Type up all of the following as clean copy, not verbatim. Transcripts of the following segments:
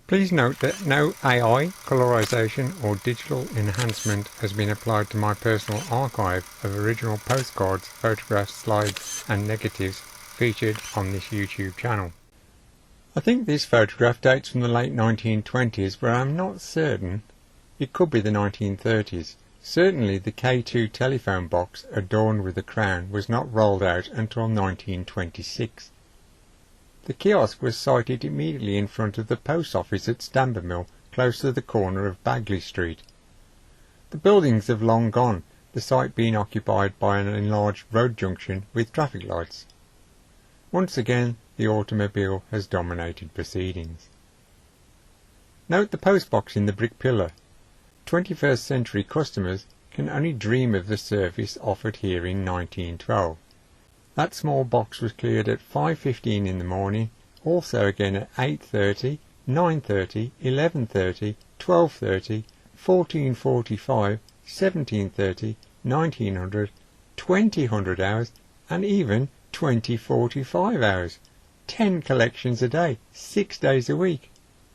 Please note that no AI, colorization or digital enhancement has been applied to my personal archive of original postcards, photographs, slides and negatives featured on this YouTube channel. I think this photograph dates from the late 1920s, but I'm not certain. It could be the 1930s. Certainly the K2 telephone box adorned with a crown was not rolled out until 1926. The kiosk was sited immediately in front of the post office at Stambermill, close to the corner of Bagley Street. The buildings have long gone, the site being occupied by an enlarged road junction with traffic lights. Once again, the automobile has dominated proceedings. Note the postbox in the brick pillar. 21st century customers can only dream of the service offered here in 1912. That small box was cleared at 5:15 in the morning, also again at 8:30, 9:30, 11:30, 12:30, 14:45, 17:30, 1900, 2000 hours, and even 2045 hours. 10 collections a day, 6 days a week.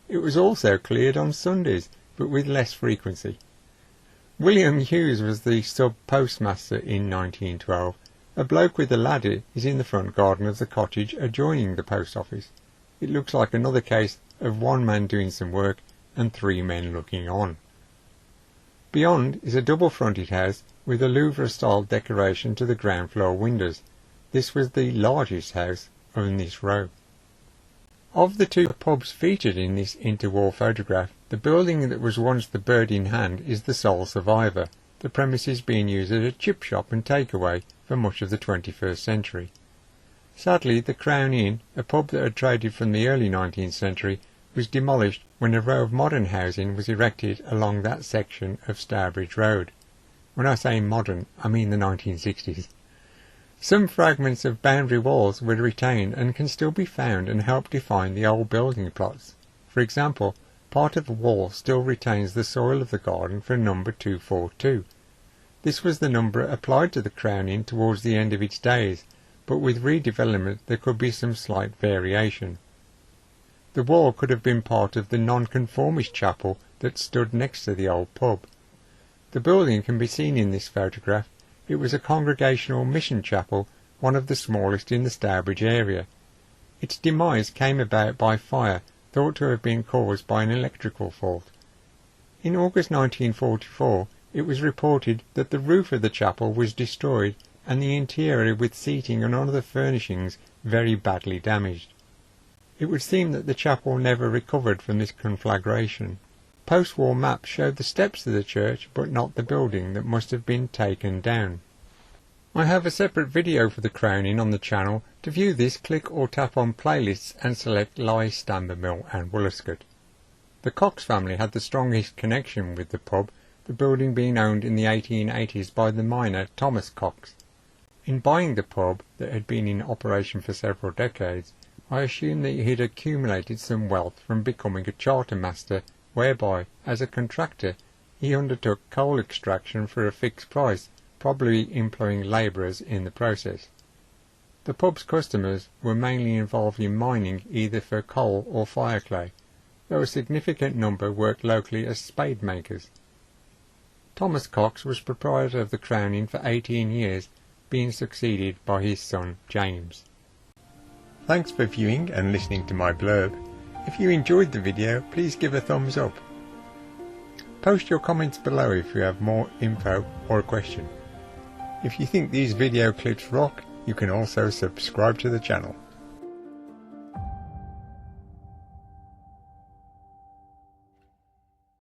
It was also cleared on Sundays, but with less frequency. William Hughes was the sub-postmaster in 1912. A bloke with a ladder is in the front garden of the cottage adjoining the post office. It looks like another case of one man doing some work and 3 men looking on. Beyond is a double-fronted house with a Louvre-style decoration to the ground floor windows. This was the largest house in this row. Of the 2 pubs featured in this interwar photograph, the building that was once the Bird in Hand is the sole survivor, the premises being used as a chip shop and takeaway for much of the 21st century. Sadly, the Crown Inn, a pub that had traded from the early 19th century, was demolished when a row of modern housing was erected along that section of Stourbridge Road. When I say modern, I mean the 1960s. Some fragments of boundary walls were retained and can still be found and help define the old building plots. For example, part of the wall still retains the soil of the garden for number 242. This was the number applied to the Crown Inn towards the end of its days, but with redevelopment there could be some slight variation. The wall could have been part of the non-conformist chapel that stood next to the old pub. The building can be seen in this photograph. It was a Congregational mission chapel, one of the smallest in the Stourbridge area. Its demise came about by fire, thought to have been caused by an electrical fault. In August 1944, it was reported that the roof of the chapel was destroyed and the interior with seating and other furnishings very badly damaged. It would seem that the chapel never recovered from this conflagration. Post-war maps showed the steps to the church but not the building that must have been taken down. I have a separate video for the Crown Inn on the channel. To view this, click or tap on playlists and select Lye, Stambermill and Woolliscott. The Cox family had the strongest connection with the pub, the building being owned in the 1880s by the miner Thomas Cox. In buying the pub, that had been in operation for several decades, I assumed that he had accumulated some wealth from becoming a chartermaster, whereby, as a contractor, he undertook coal extraction for a fixed price, probably employing labourers in the process. The pub's customers were mainly involved in mining either for coal or fireclay, though a significant number worked locally as spade makers. Thomas Cox was proprietor of the Crown Inn for 18 years, being succeeded by his son James. Thanks for viewing and listening to my blurb. If you enjoyed the video, please give a thumbs up. Post your comments below if you have more info or a question. If you think these video clips rock, you can also subscribe to the channel.